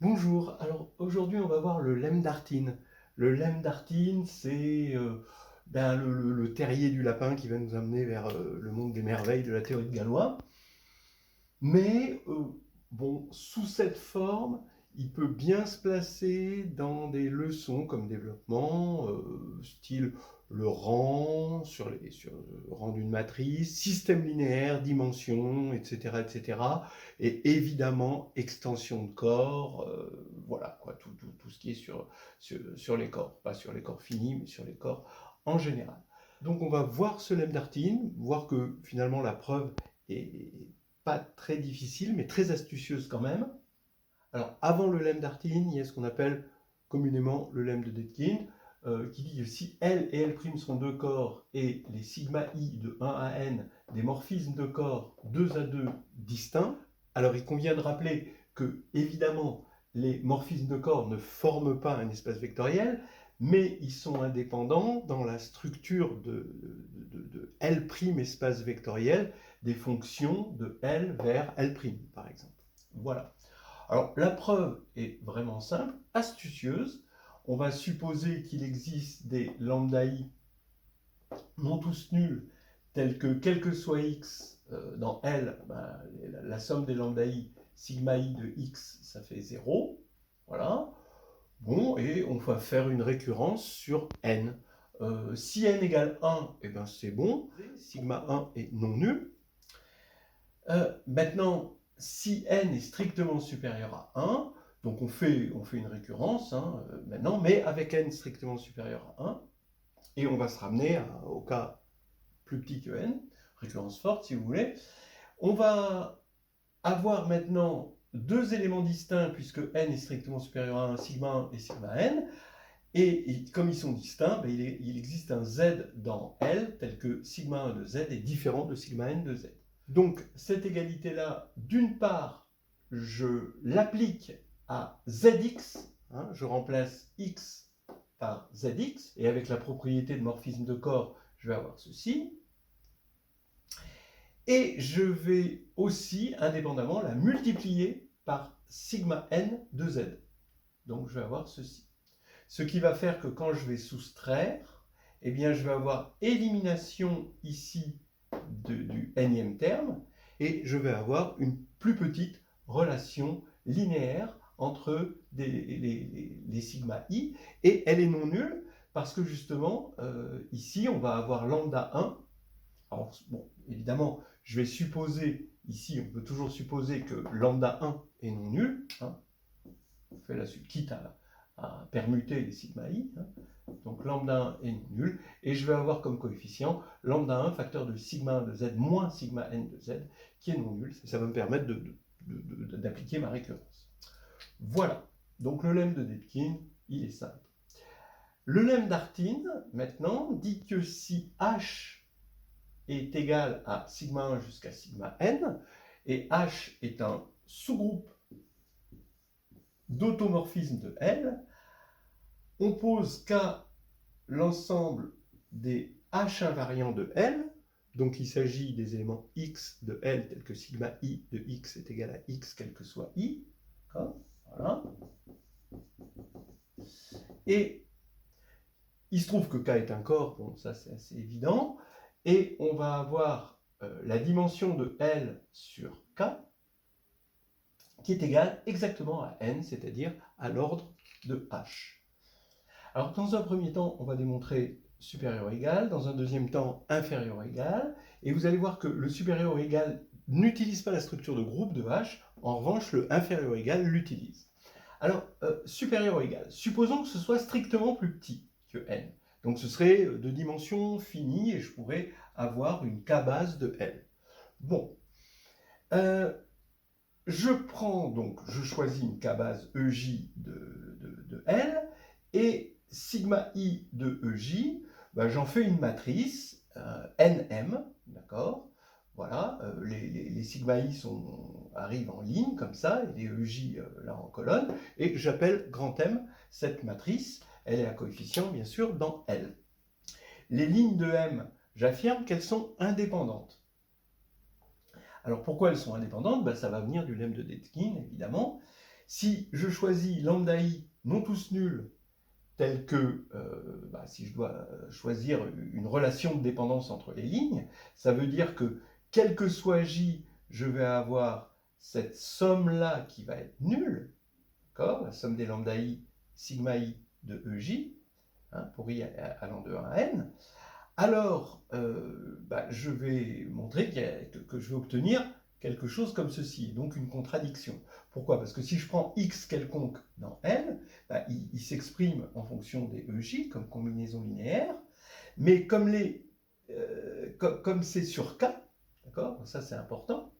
Bonjour, alors aujourd'hui on va voir le lemme d'Artine. Le lemme d'Artine, c'est le terrier du lapin qui va nous amener vers le monde des merveilles de la théorie de Galois. Mais bon, sous cette forme, il peut bien se placer dans des leçons comme développement, style le rang, sur le rang d'une matrice, système linéaire, dimension, etc., etc. Et évidemment, extension de corps, voilà, quoi, tout ce qui est sur les corps. Pas sur les corps finis, mais sur les corps en général. Donc on va voir ce lemme d'Artine, voir que finalement la preuve est pas très difficile, mais très astucieuse quand même. Alors, avant le lemme d'Artine, il y a ce qu'on appelle communément le lemme de Dedekind, qui dit que si L et L' sont deux corps et les sigma i de 1 à n des morphismes de corps 2 à 2 distincts, alors il convient de rappeler que, évidemment, les morphismes de corps ne forment pas un espace vectoriel, mais ils sont indépendants dans la structure de L' espace vectoriel des fonctions de L vers L', par exemple. Voilà. Alors, la preuve est vraiment simple, astucieuse. On va supposer qu'il existe des lambda i non tous nuls, tels que quel que soit x dans L, la somme des lambda i, sigma i de x, ça fait 0. Voilà. Bon, et on va faire une récurrence sur n. Si n égale 1, eh ben c'est bon, sigma 1 est non nul. Maintenant, si n est strictement supérieur à 1, donc on fait une récurrence maintenant, mais avec n strictement supérieur à 1, et on va se ramener au cas plus petit que n, récurrence forte si vous voulez. On va avoir maintenant deux éléments distincts puisque n est strictement supérieur à 1, sigma 1 et sigma n, et comme ils sont distincts, il existe un z dans L tel que sigma 1 de z est différent de sigma n de z. Donc cette égalité-là, d'une part, je l'applique à zx, je remplace x par zx, et avec la propriété de morphisme de corps, je vais avoir ceci. Et je vais aussi, indépendamment, la multiplier par sigma n de z. Donc je vais avoir ceci. Ce qui va faire que quand je vais soustraire, eh bien je vais avoir élimination ici du nème terme, et je vais avoir une plus petite relation linéaire entre les sigma i, et elle est non nulle, parce que justement, ici, on va avoir lambda 1. Alors, bon, évidemment, je vais supposer, ici, on peut toujours supposer que lambda 1 est non nul, on fait la suite, quitte à permuter les sigma i, donc lambda 1 est non nul, et je vais avoir comme coefficient lambda 1 facteur de sigma 1 de z moins sigma n de z, qui est non nul, ça va me permettre d'appliquer ma récurrence. Voilà, donc le lemme de Dedekind, il est simple. Le lemme d'Artine, maintenant, dit que si h est égal à sigma 1 jusqu'à sigma n, et h est un sous-groupe d'automorphisme de L, on pose K l'ensemble des h invariants de L, donc il s'agit des éléments x de L tels que sigma i de x est égal à x quel que soit i, voilà. Et il se trouve que K est un corps, bon ça c'est assez évident, et on va avoir la dimension de L sur K qui est égale exactement à n, c'est-à-dire à l'ordre de h. Alors, dans un premier temps, on va démontrer supérieur ou égal, dans un deuxième temps, inférieur ou égal, et vous allez voir que le supérieur ou égal n'utilise pas la structure de groupe de H, en revanche, le inférieur ou égal l'utilise. Alors, supérieur ou égal, supposons que ce soit strictement plus petit que n. Donc, ce serait de dimension finie, et je pourrais avoir une K base de L. Bon. Je choisis une K base EJ de L, et sigma i de EJ, j'en fais une matrice NM, d'accord. Voilà, les sigma i arrivent en ligne comme ça, et les EJ là en colonne, et j'appelle grand M cette matrice, elle est à coefficient bien sûr dans L. Les lignes de M, j'affirme qu'elles sont indépendantes. Alors pourquoi elles sont indépendantes? Ça va venir du lemme de Dedekind, évidemment. Si je choisis lambda i non tous nuls, tel que si je dois choisir une relation de dépendance entre les lignes, ça veut dire que quel que soit j, je vais avoir cette somme-là qui va être nulle, la somme des lambda i, sigma i de ej, pour i allant de 1 à n, alors je vais montrer que je vais obtenir quelque chose comme ceci, donc une contradiction. Pourquoi? Parce que si je prends x quelconque dans n, il s'exprime en fonction des ej comme combinaison linéaire, mais comme c'est sur k, d'accord, ça c'est important,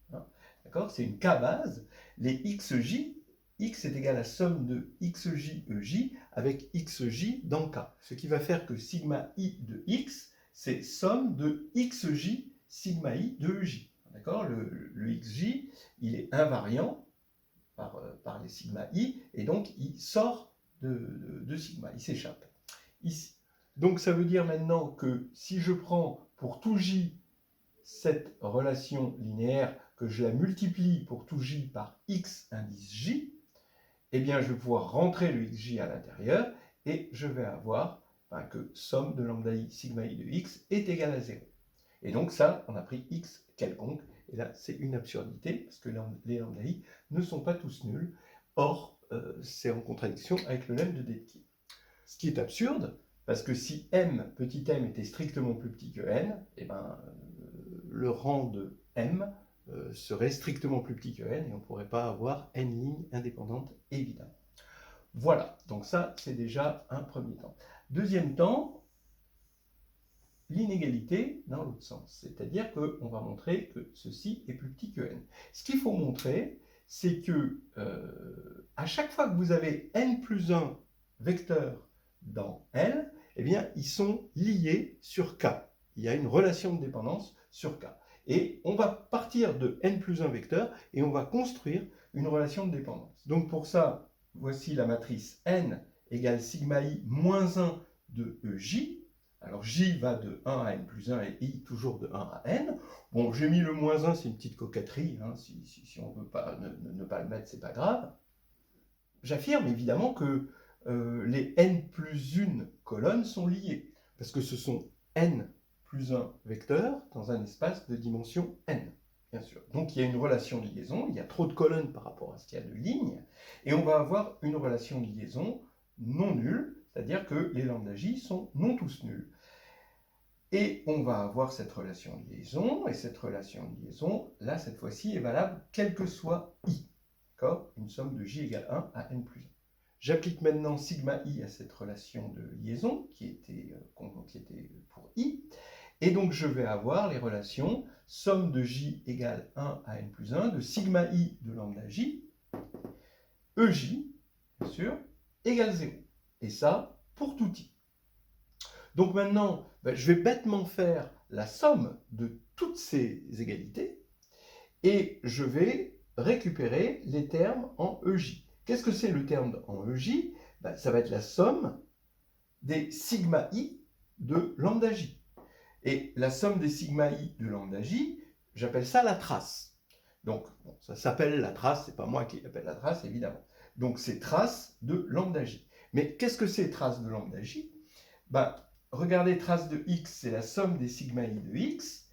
d'accord, c'est une k base, les xj, x est égal à la somme de xj ej avec xj dans k, ce qui va faire que sigma i de x, c'est somme de xj sigma i de ej. D'accord, le xj, il est invariant par les sigma i, et donc il sort de sigma, il s'échappe ici. Donc ça veut dire maintenant que si je prends pour tout j cette relation linéaire, que je la multiplie pour tout j par x indice j, eh bien je vais pouvoir rentrer le xj à l'intérieur, et je vais avoir que somme de lambda i sigma i de x est égale à 0. Et donc ça, on a pris x quelconque, et là c'est une absurdité, parce que les lambda i ne sont pas tous nuls, or c'est en contradiction avec le lemme de Dedekind. Ce qui est absurde, parce que si m, petit m, était strictement plus petit que n, le rang de m serait strictement plus petit que n, et on ne pourrait pas avoir n lignes indépendantes, évidemment. Voilà, donc ça c'est déjà un premier temps. Deuxième temps, l'inégalité dans l'autre sens, c'est-à-dire qu'on va montrer que ceci est plus petit que n. Ce qu'il faut montrer, c'est que à chaque fois que vous avez n plus 1 vecteurs dans L, eh bien, ils sont liés sur K. Il y a une relation de dépendance sur K. Et on va partir de n plus 1 vecteurs et on va construire une relation de dépendance. Donc pour ça, voici la matrice n égale sigma i moins 1 de ej. Alors j va de 1 à n plus 1 et i toujours de 1 à n. Bon, j'ai mis le moins 1, c'est une petite coquetterie. Si on ne veut pas ne pas le mettre, c'est pas grave. J'affirme évidemment que les n plus 1 colonnes sont liées, parce que ce sont n plus 1 vecteurs dans un espace de dimension n, bien sûr. Donc il y a une relation de liaison, il y a trop de colonnes par rapport à ce qu'il y a de lignes, et on va avoir une relation de liaison non nulle, c'est-à-dire que les lambda j sont non tous nuls. Et on va avoir cette relation de liaison, et cette relation de liaison, là, cette fois-ci, est valable quel que soit i. D'accord? Une somme de j égale 1 à n plus 1. J'applique maintenant sigma i à cette relation de liaison, qui était pour i, et donc je vais avoir les relations somme de j égale 1 à n plus 1 de sigma i de lambda j, ej, bien sûr, égale 0. Et ça, pour tout i. Donc maintenant, je vais bêtement faire la somme de toutes ces égalités et je vais récupérer les termes en ej. Qu'est-ce que c'est le terme en ej? Ça va être la somme des sigma i de lambda j. Et la somme des sigma i de lambda j, j'appelle ça la trace. Donc, bon, ça s'appelle la trace, c'est pas moi qui l'appelle la trace, évidemment. Donc, c'est trace de lambda j. Mais qu'est-ce que c'est trace de lambda j? Regardez, trace de x, c'est la somme des sigma i de x.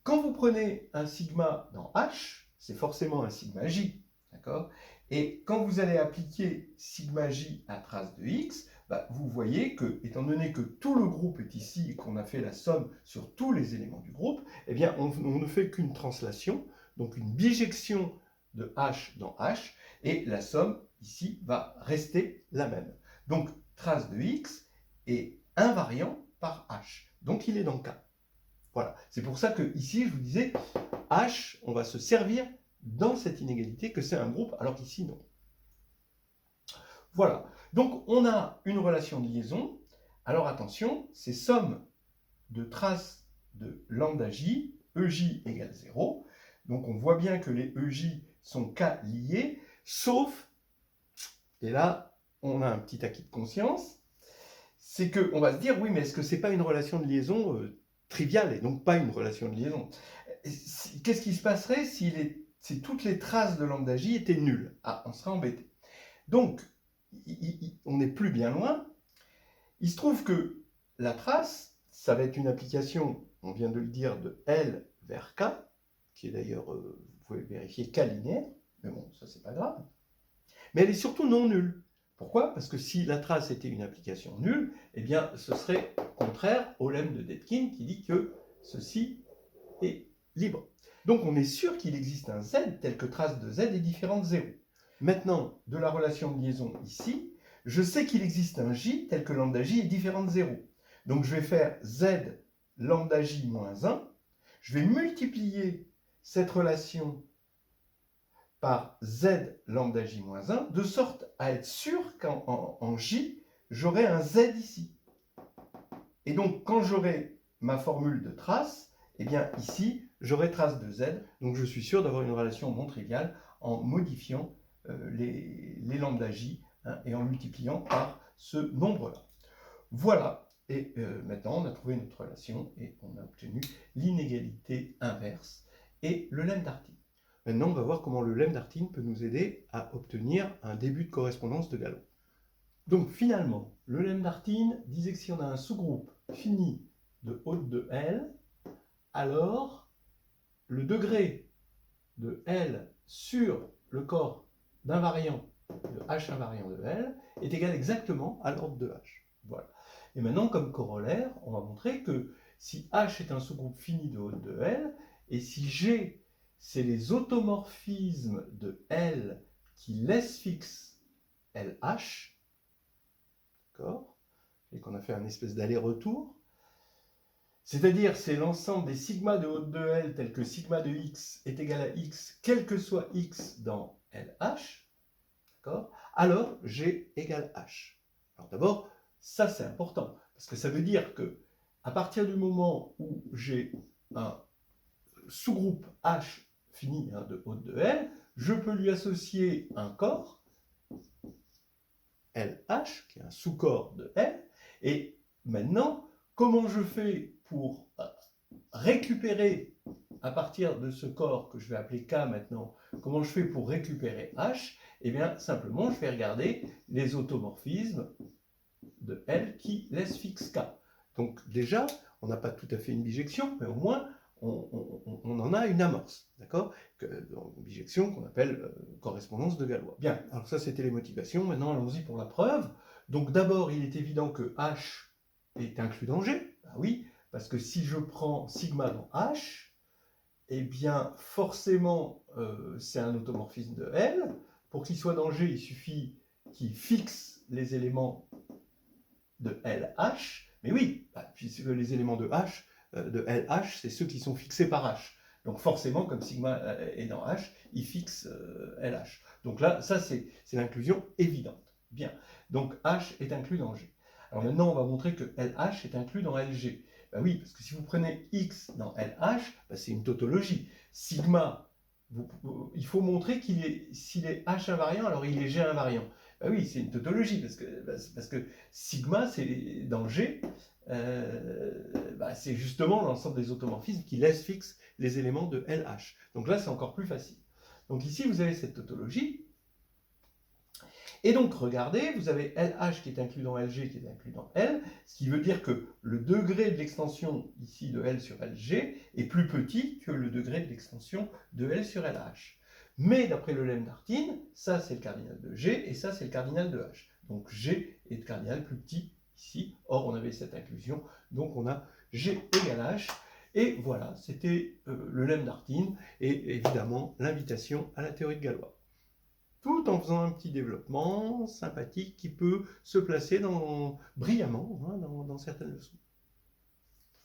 Quand vous prenez un sigma dans H, c'est forcément un sigma j, d'accord? Et quand vous allez appliquer sigma j à trace de x, vous voyez que, étant donné que tout le groupe est ici et qu'on a fait la somme sur tous les éléments du groupe, eh bien, on ne fait qu'une translation, donc une bijection de H dans H, et la somme, ici, va rester la même. Donc, trace de x est invariant par H. Donc, il est dans K. Voilà. C'est pour ça que ici, je vous disais, H, on va se servir dans cette inégalité que c'est un groupe, alors qu'ici, non. Voilà. Donc, on a une relation de liaison. Alors, attention, c'est somme de traces de lambda j, ej égale 0. Donc, on voit bien que les ej sont K liés, sauf, et là, on a un petit acquis de conscience, c'est qu'on va se dire, oui, mais est-ce que ce n'est pas une relation de liaison triviale et donc pas une relation de liaison? Qu'est-ce qui se passerait si si toutes les traces de lambda j étaient nulles. Ah, on sera embêté. Donc, on n'est plus bien loin. Il se trouve que la trace, ça va être une application, on vient de le dire, de L vers K, qui est d'ailleurs, vous pouvez vérifier, K linéaire, mais bon, ça c'est pas grave. Mais elle est surtout non nulle. Pourquoi? Parce que si la trace était une application nulle, eh bien, ce serait contraire au lemme de Dedekind qui dit que ceci est libre. Donc, on est sûr qu'il existe un Z tel que trace de Z est différente de 0. Maintenant, de la relation de liaison ici, je sais qu'il existe un J tel que lambda J est différent de 0. Donc, je vais faire Z lambda J moins 1. Je vais multiplier cette relation par Z lambda J moins 1, de sorte à être sûr qu'en J, j'aurai un Z ici. Et donc, quand j'aurai ma formule de trace, eh bien ici, j'aurai trace de Z. Donc, je suis sûr d'avoir une relation non triviale en modifiant les lambda J et en multipliant par ce nombre-là. Voilà. Et maintenant, on a trouvé notre relation et on a obtenu l'inégalité inverse et le lemme d'Artin. Maintenant, on va voir comment le lemme d'Artin peut nous aider à obtenir un début de correspondance de Galois. Donc finalement, le lemme d'Artin disait que si on a un sous-groupe fini de haute de L, alors le degré de L sur le corps d'invariant de H invariant de L est égal exactement à l'ordre de H. Voilà. Et maintenant, comme corollaire, on va montrer que si H est un sous-groupe fini de haute de L, et si G c'est les automorphismes de L qui laissent fixe LH, d'accord, et qu'on a fait un espèce d'aller-retour, c'est-à-dire c'est l'ensemble des sigma de haute de L tel que sigma de x est égal à x, quel que soit x dans LH, d'accord, alors G égale H. Alors d'abord, ça c'est important, parce que ça veut dire que à partir du moment où j'ai un sous-groupe H fini de haute de L, je peux lui associer un corps, LH, qui est un sous-corps de L, et maintenant, comment je fais pour récupérer, à partir de ce corps que je vais appeler K maintenant, comment je fais pour récupérer H? Eh bien, simplement, je vais regarder les automorphismes de L qui laissent fixe K. Donc déjà, on n'a pas tout à fait une bijection, mais au moins, on en a une amorce, d'accord? Une bijection qu'on appelle correspondance de Galois. Bien, alors ça c'était les motivations, maintenant allons-y pour la preuve. Donc d'abord, il est évident que H est inclus dans G, ah oui, parce que si je prends sigma dans H, eh bien forcément c'est un automorphisme de L. Pour qu'il soit dans G, il suffit qu'il fixe les éléments de LH, mais oui, puisque les éléments de H, de LH, c'est ceux qui sont fixés par H. Donc forcément, comme sigma est dans H, il fixe LH. Donc là, ça c'est l'inclusion évidente. Bien, donc H est inclus dans G. Alors maintenant, on va montrer que LH est inclus dans LG. Ben oui, parce que si vous prenez X dans LH, ben c'est une tautologie. Sigma, il faut montrer s'il est H invariant, alors il est G invariant. Ben oui, c'est une tautologie, parce que sigma, c'est dans G, c'est justement l'ensemble des automorphismes qui laissent fixe les éléments de LH. Donc là, c'est encore plus facile. Donc ici, vous avez cette tautologie. Et donc, regardez, vous avez LH qui est inclus dans LG, qui est inclus dans L, ce qui veut dire que le degré de l'extension ici de L sur LG est plus petit que le degré de l'extension de L sur LH. Mais d'après le lemme d'Artin, ça c'est le cardinal de G et ça c'est le cardinal de H. Donc G est le cardinal plus petit ici. Or on avait cette inclusion, donc on a G égale H. Et voilà, c'était le lemme d'Artin et évidemment l'invitation à la théorie de Galois. Tout en faisant un petit développement sympathique qui peut se placer brillamment dans certaines leçons.